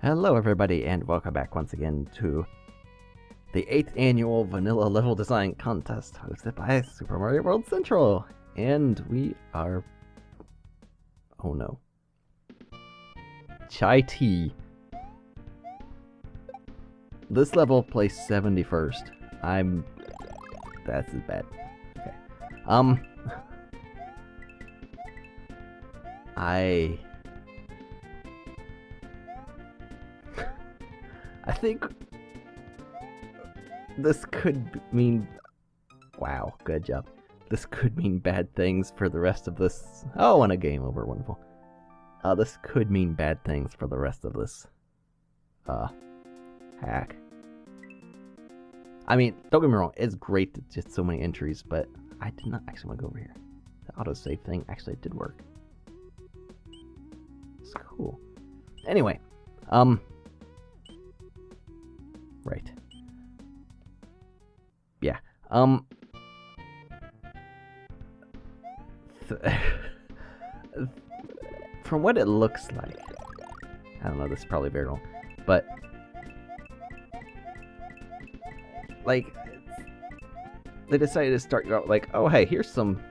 Hello everybody and welcome back once again to the 8th annual Vanilla Level Design Contest hosted by Super Mario World Central. And we are... oh no. Chai Tea. This level placed 71st. That's bad. Okay. I think this could mean... wow, good job. This could mean bad things for the rest of this... oh, and a game over, wonderful. This could mean bad things for the rest of this... hack. I mean, don't get me wrong, it's great that just so many entries, but I did not actually want to go over here. The autosave thing actually did work. It's cool. Anyway, right. Yeah. From what it looks like, I don't know, this is probably very wrong, but like they decided to start you out like, oh hey, here's some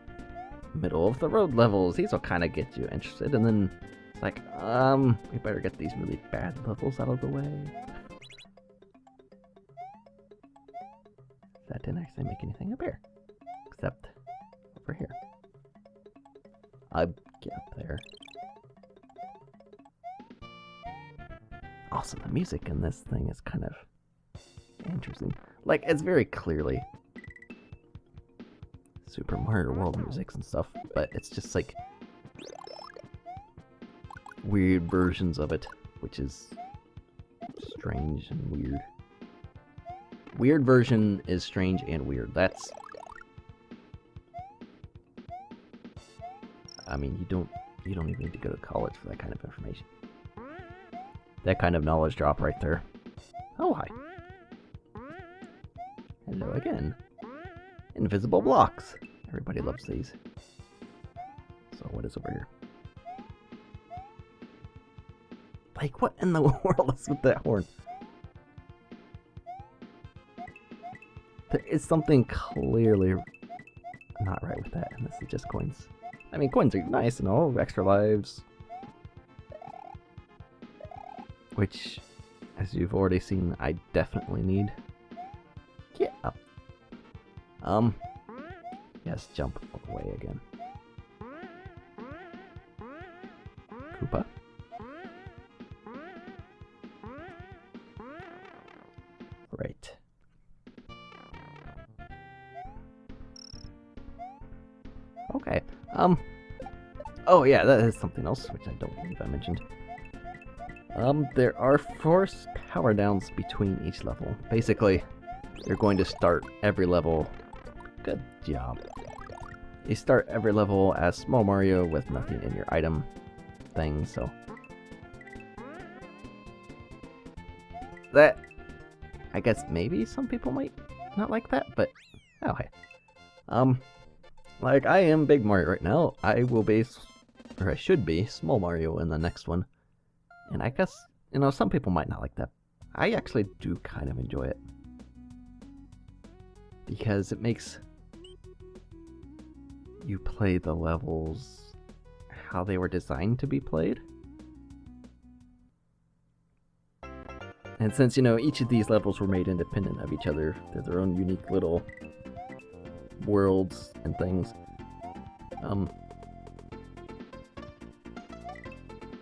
middle of the road levels. These will kind of get you interested, and then it's like, we better get these really bad levels out of the way. That didn't actually make anything up here, except over here. I'll get up there. Also, the music in this thing is kind of interesting. Like, it's very clearly Super Mario World music and stuff, but it's just like weird versions of it, which is strange and weird. Weird version is strange and weird. That's... I mean, you don't even need to go to college for that kind of information. That kind of knowledge drop right there. Oh, hi. Hello again. Invisible blocks. Everybody loves these. So what is over here? Like, what in the world is with that horn? There is something clearly not right with that, and this is just coins. I mean, coins are nice and all, extra lives. Which, as you've already seen, I definitely need. Get up. Yes, jump away again. Koopa. Right. Okay. Oh yeah, that is something else which I don't believe I mentioned. There are 4 power downs between each level. Basically, you're going to start every level. Good job. You start every level as Small Mario with nothing in your item thing, so that, I guess maybe some people might not like that, but oh hey. Like, I am Big Mario right now. I will be, or I should be, Small Mario in the next one. And I guess, you know, some people might not like that. I actually do kind of enjoy it. Because it makes you play the levels how they were designed to be played. And since, you know, each of these levels were made independent of each other, they're their own unique little worlds and things.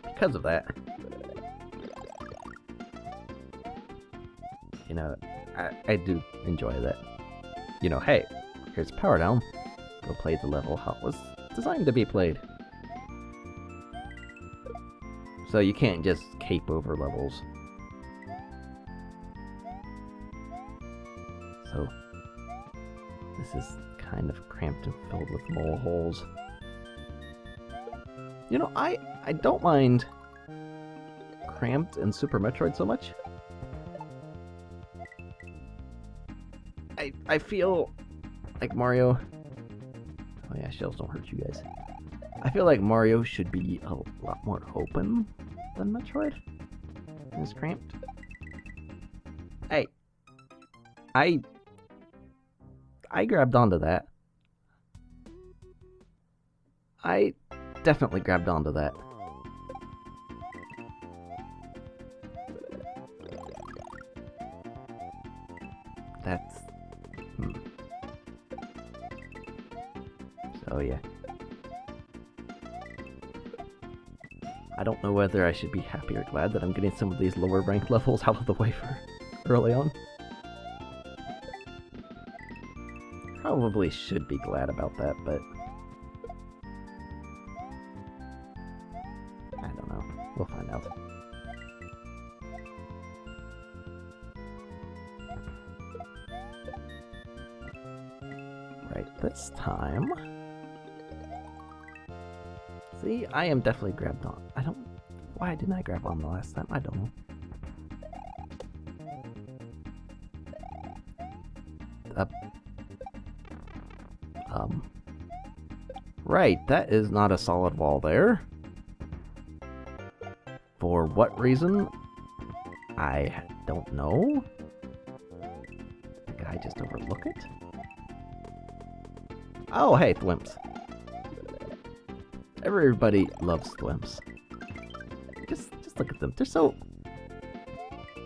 Because of that, you know, I do enjoy that. You know, hey, here's Power Down. Go play the level how it was designed to be played. So you can't just cape over levels. So this is kind of cramped and filled with mole holes. You know, I don't mind cramped in Super Metroid so much. I feel like Mario... oh yeah, shells don't hurt you guys. I feel like Mario should be a lot more open than Metroid. is cramped. Hey. I grabbed onto that. I definitely grabbed onto that. That's... So, yeah. I don't know whether I should be happy or glad that I'm getting some of these lower ranked levels out of the way for early on. Probably should be glad about that, but... I don't know. We'll find out. Right, this time... See, I am definitely grabbed on. I don't... Why didn't I grab on the last time? I don't know. Right, that is not a solid wall there. For what reason? I don't know. Did I just overlook it? Oh, hey, thwimps. Everybody loves thwimps. Just look at them.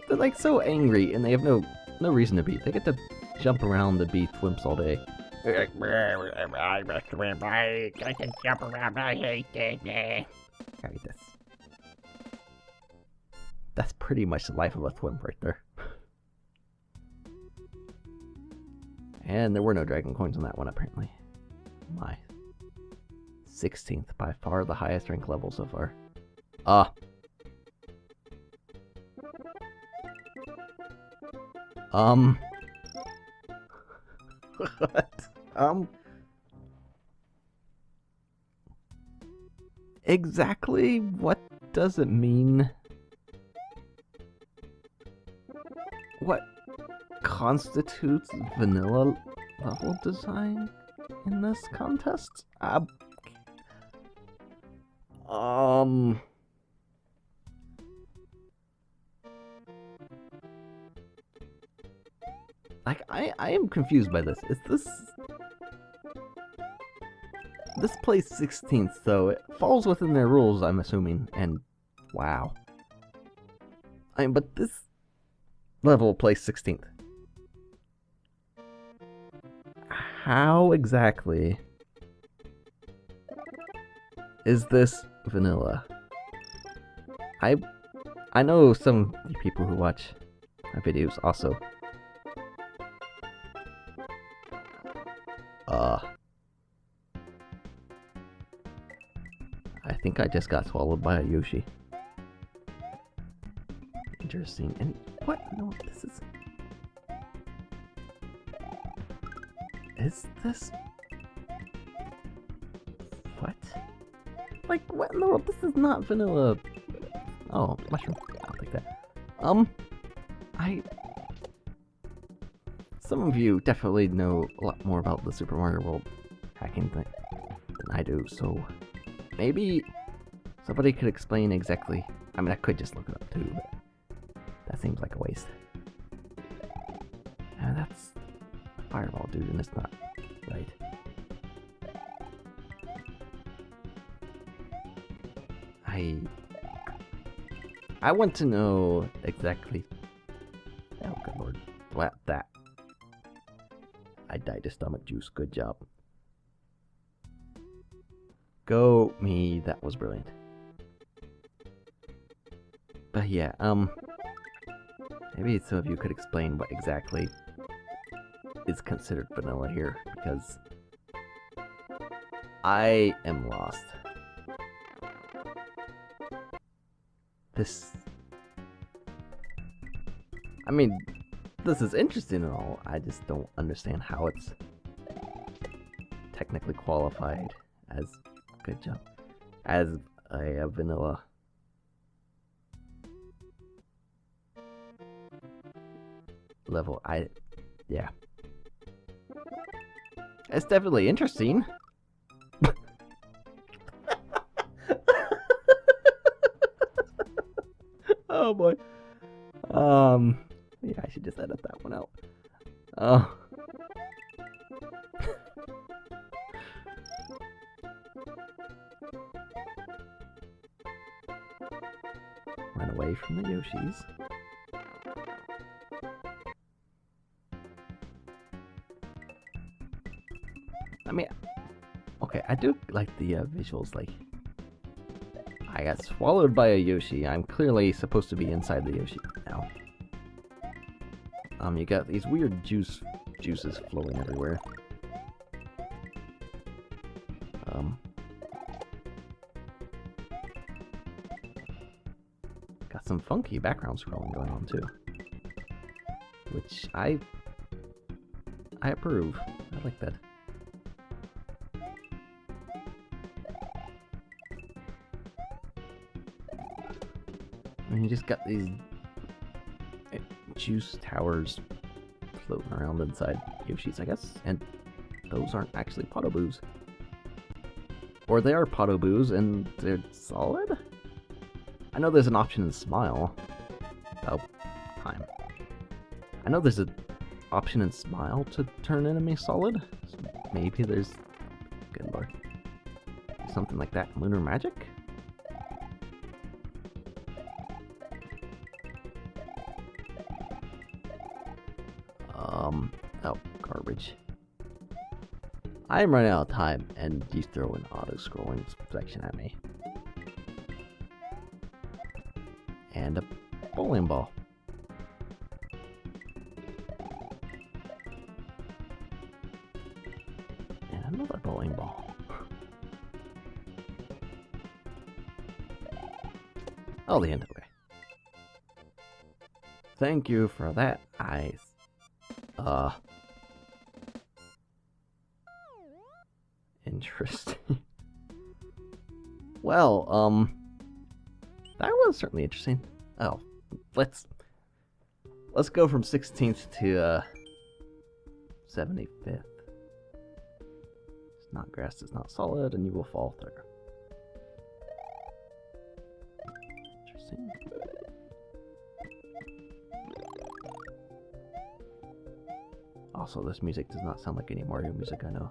They're like so angry, and they have no reason to be. They get to jump around and be thwimps all day. I can jump around. I hate it. Alright, that's pretty much the life of a thwimp right there. And there were no dragon coins on that one, apparently. My 16th, by far the highest rank level so far. What? Exactly what does it mean? What constitutes vanilla level design in this contest? Like, I am confused by this. Is this plays 16th, so it falls within their rules, I'm assuming, and wow. But this level plays 16th. How exactly is this vanilla? I know some people who watch my videos also. I think I just got swallowed by a Yoshi. Interesting. And what? No, this is... Is this... What? Like, what in the world? This is not vanilla. Oh, mushroom. I'll take that. Some of you definitely know a lot more about the Super Mario World hacking thing than I do, so maybe somebody could explain exactly. I mean, I could just look it up too, but that seems like a waste. That's a fireball, dude, and it's not right. I want to know exactly. Oh, good lord. What? That. I died of stomach juice. Good job. Go me. That was brilliant. But yeah, maybe some of you could explain what exactly is considered vanilla here, because I am lost. I mean, this is interesting and all, I just don't understand how it's technically qualified as, good job, as a vanilla. Level. Yeah. It's definitely interesting. Oh boy. Yeah, I should just edit that one out. Oh. Run away from the Yoshis. I mean, okay, I do like the visuals. Like, I got swallowed by a Yoshi. I'm clearly supposed to be inside the Yoshi now. You got these weird juices flowing everywhere. Got some funky background scrolling going on too, which I approve. I like that. And you just got these juice towers floating around inside Yoshi's, I guess, and those aren't actually Podoboos. Or they are Podoboos and they're solid? I know there's an option in Smile. Oh, time. I know there's an option in Smile to turn enemies solid. So maybe there's... Good lord. Something like that in Lunar Magic? Oh, garbage. I'm running out of time, and you throw an auto-scrolling section at me. And a bowling ball. And another bowling ball. Oh, the end. Okay. Thank you for that, eyes. Interesting. Well, that was certainly interesting. Oh, let's go from 16th to 75th. Snodgrass is not solid, and you will fall through. Interesting. Also, this music does not sound like any Mario music I know.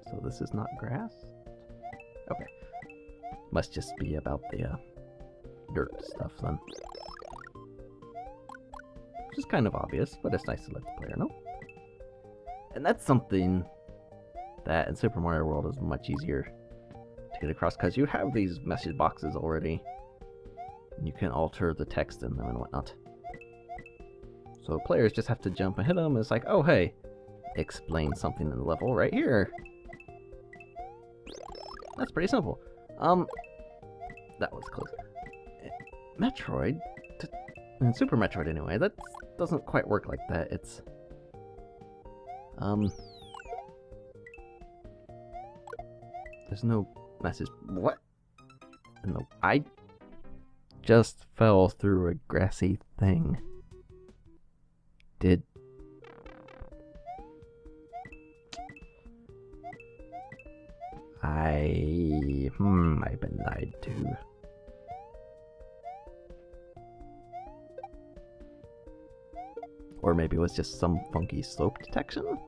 So this is not grass? Okay. Must just be about the dirt stuff then. Which is kind of obvious, but it's nice to let the player know. And that's something that in Super Mario World is much easier to get across, because you have these message boxes already. And you can alter the text in them and whatnot. So players just have to jump and hit them. It's like, oh hey, explain something in the level right here. That's pretty simple. That was close. Metroid, in Super Metroid anyway, that doesn't quite work like that. It's there's no message. What? No, I just fell through a grassy thing. Did I've been lied to. Or maybe it was just some funky slope detection?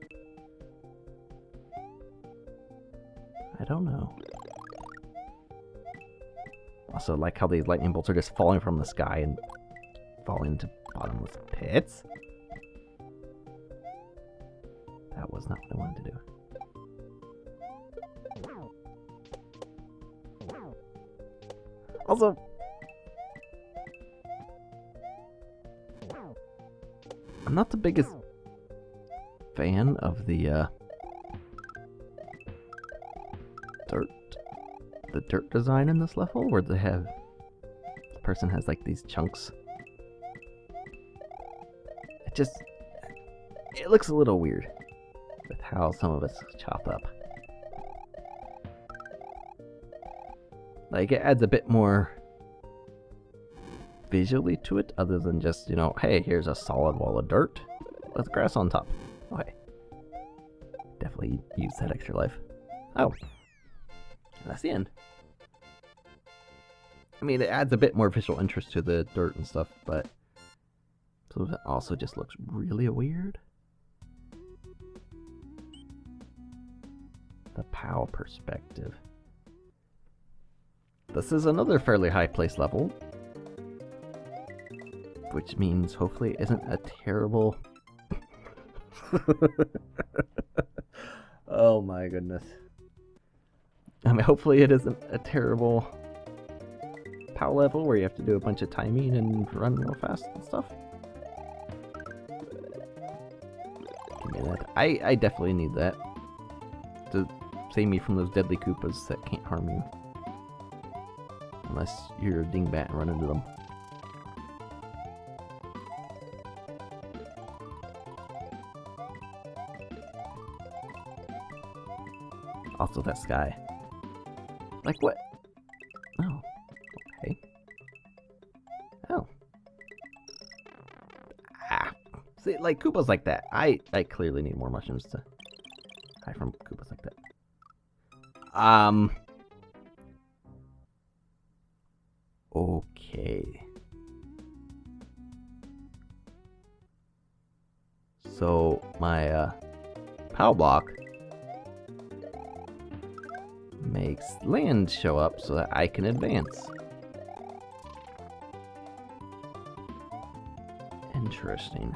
I don't know. Also, like how these lightning bolts are just falling from the sky and falling into bottomless pits. That was not what I wanted to do. Also, I'm not the biggest fan of the dirt design in this level, where the person has like these chunks. It looks a little weird with how some of it's chopped up. Like, it adds a bit more visually to it, other than just, you know, hey, here's a solid wall of dirt with grass on top. Okay. Definitely use that extra life. Oh. And that's the end. mean, it adds a bit more visual interest to the dirt and stuff, but so it also just looks really weird. The POW perspective. This is another fairly high place level, which means hopefully it isn't a terrible... Oh my goodness. I mean, hopefully it isn't a terrible POW level where you have to do a bunch of timing and run real fast and stuff. Give me that. I definitely need that to save me from those deadly Koopas that can't harm you. Unless you're a dingbat and run into them. Also that sky. Like what? Oh. Okay. Oh. Ah. See, like Koopas like that. I clearly need more mushrooms to hide from Koopas like that. Okay. So my POW block makes land show up so that I can advance. Interesting.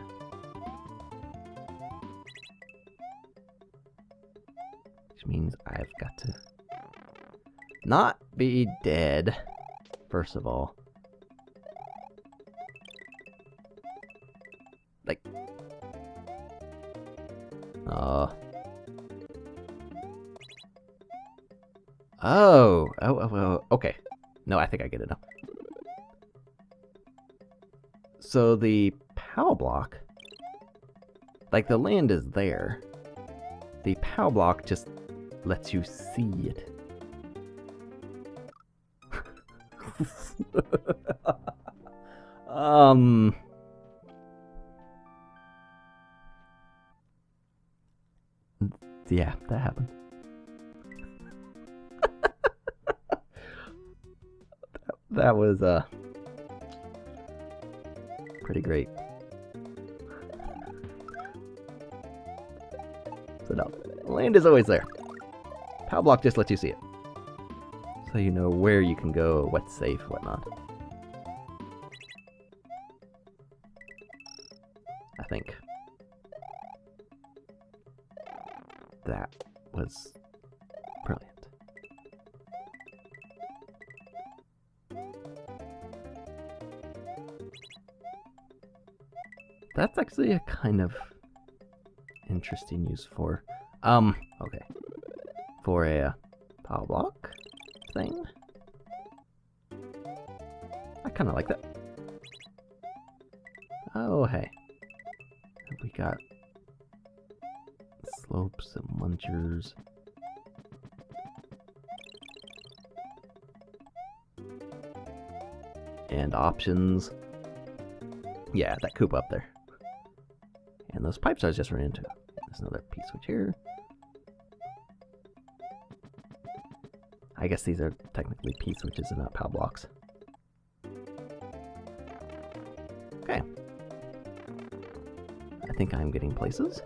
Which means I've got to not be dead, first of all. Like, Oh, okay. No, I think I get it now. So the POW block, like the land is there. The POW block just lets you see it. Yeah, that happened. That was pretty great. So no, land is always there. POW block just lets you see it, so you know where you can go, what's safe, whatnot. I think that was brilliant. That's actually a kind of interesting use for, okay, for a POW block thing. I kind of like that. Oh, hey. We got slopes and munchers. And options. Yeah, that Koopa up there. And those pipes I was just running into. There's another P-switch here. I guess these are technically P-switches and not POW blocks. Okay. I think I'm getting places.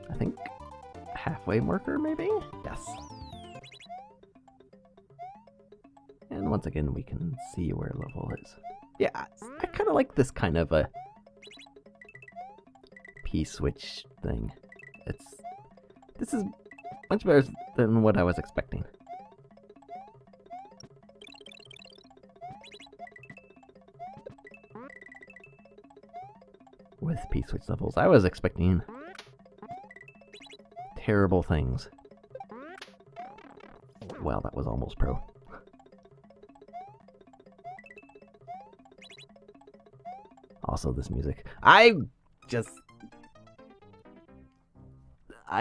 I think halfway marker, maybe? Yes. And once again, we can see where level is. Yeah, I kind of like this kind of a P-switch thing. This is much better than what I was expecting. With P-switch levels, I was expecting terrible things. Wow, that was almost pro. Also, this music. I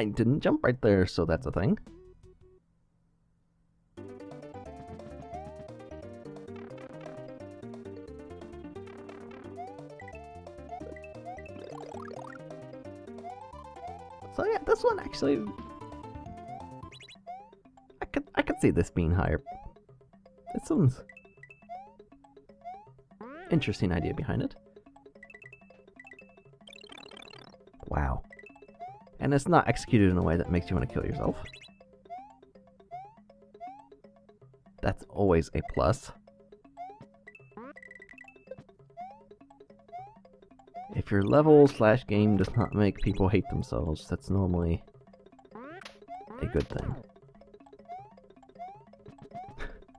didn't jump right there, so that's a thing. So yeah, this one actually, I could see this being higher That's some interesting idea behind it. Wow. And it's not executed in a way that makes you want to kill yourself. That's always a plus. If your level/game does not make people hate themselves, that's normally a good thing.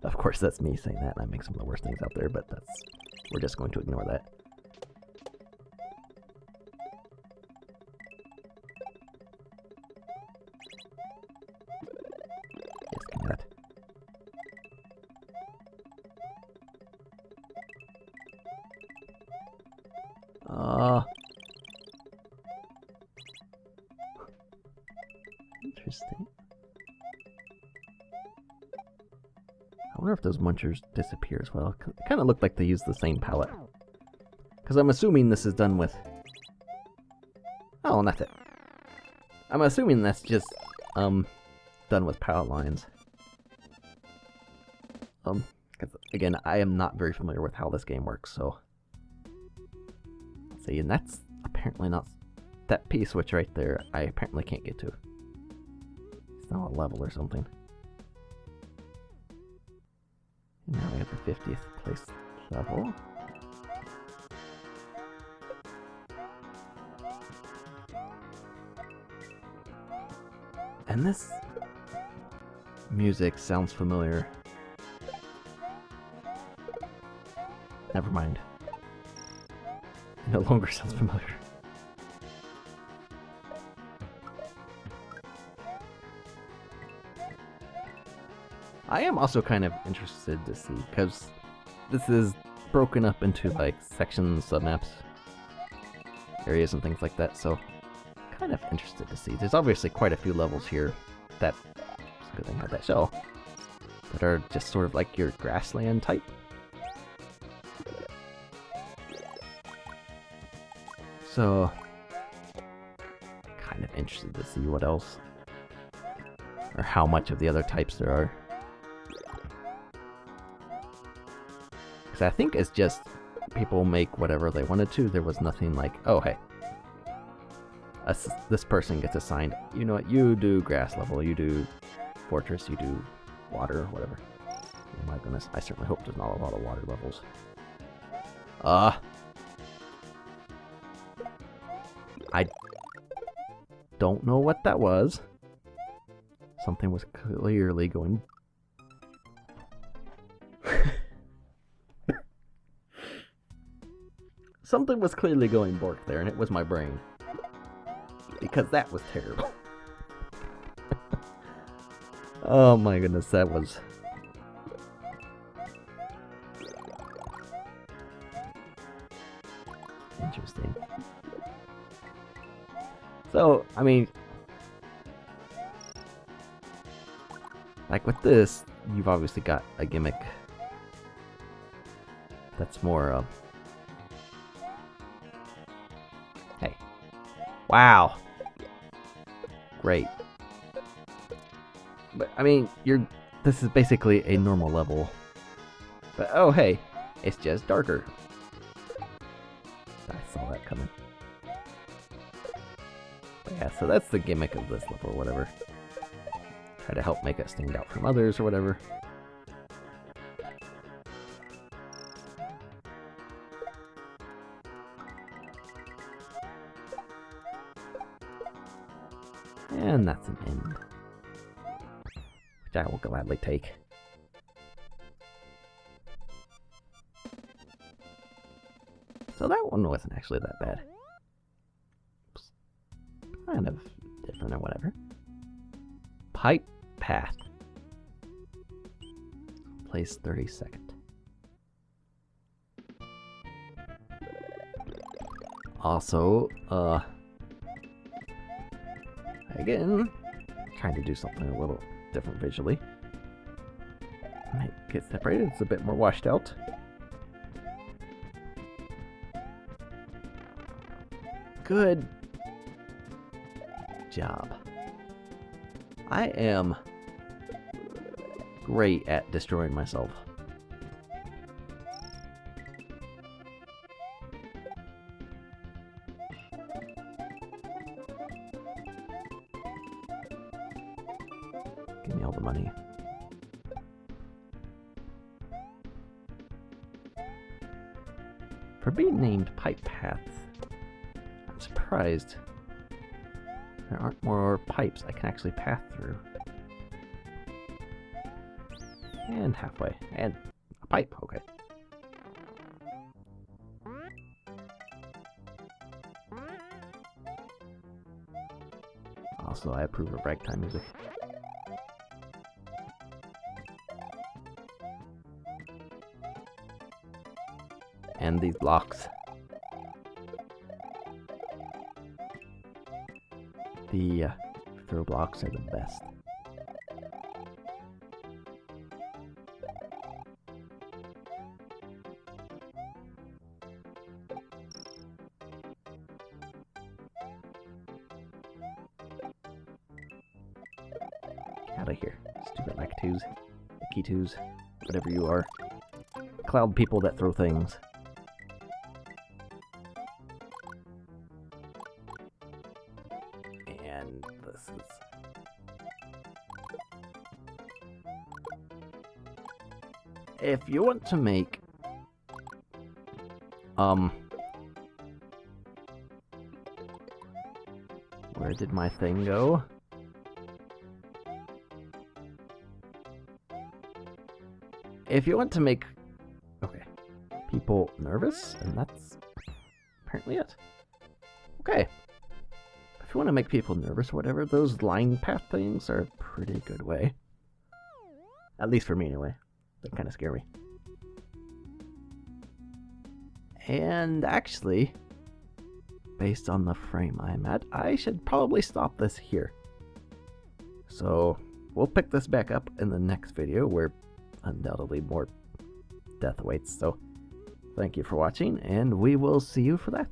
Of course, that's me saying that, and I make some of the worst things out there, but we're just going to ignore that. Yes, give me that. Interesting. I wonder if those munchers disappear as well. It kind of looked like they used the same palette. Because I'm assuming this is done with... Oh, and that's it. I'm assuming that's just, done with palette lines. Because, again, I am not very familiar with how this game works, so... Let's see, and that's apparently not... That P-switch right there, I apparently can't get to. It's not a level or something. And now we have the 50th place level. And this music sounds familiar. Never mind. It no longer sounds familiar. I am also kind of interested to see, because this is broken up into like sections, submaps, areas and things like that, so kind of interested to see. There's obviously quite a few levels here that, it's a good thing I had that shell, that are just sort of like your grassland type. So, kind of interested to see what else, or how much of the other types there are. Because I think it's just people make whatever they wanted to. There was nothing like, oh hey, this person gets assigned, you know what, you do grass level, you do fortress, you do water, whatever. Oh my goodness, I certainly hope there's not a lot of water levels. I don't know what that was. Something was clearly going... Something was clearly going bork there, and it was my brain. Because that was terrible. Oh my goodness, that was... interesting. So, I mean... like with this, you've obviously got a gimmick that's more hey. Wow. Great. But, I mean, this is basically a normal level. But, oh hey, it's just darker. I saw that coming. But yeah, so that's the gimmick of this level or whatever. Try to help make it stand out from others or whatever. And that's an end. Which I will gladly take. So that one wasn't actually that bad. Oops. Kind of different or whatever. Pipe path. Place 32nd. Also, again, trying to do something a little different visually. Might get separated, it's a bit more washed out. Good job. I am great at destroying myself. Give me all the money. For being named pipe paths, I'm surprised there aren't more pipes I can actually path through. And halfway. And a pipe, okay. Also, I approve of ragtime music. And these blocks. The throw blocks are the best. Out of here, stupid Lactus, Akitus, whatever you are. Cloud people that throw things. And this is... If you want to make... Where did my thing go? If you want to make... Okay. People nervous, and that's apparently it. Okay. If you want to make people nervous or whatever, those line path things are a pretty good way. At least for me, anyway. They kind of scare me. And actually, based on the frame I'm at, I should probably stop this here. So, we'll pick this back up in the next video, where undoubtedly more death awaits. So, thank you for watching, and we will see you for that.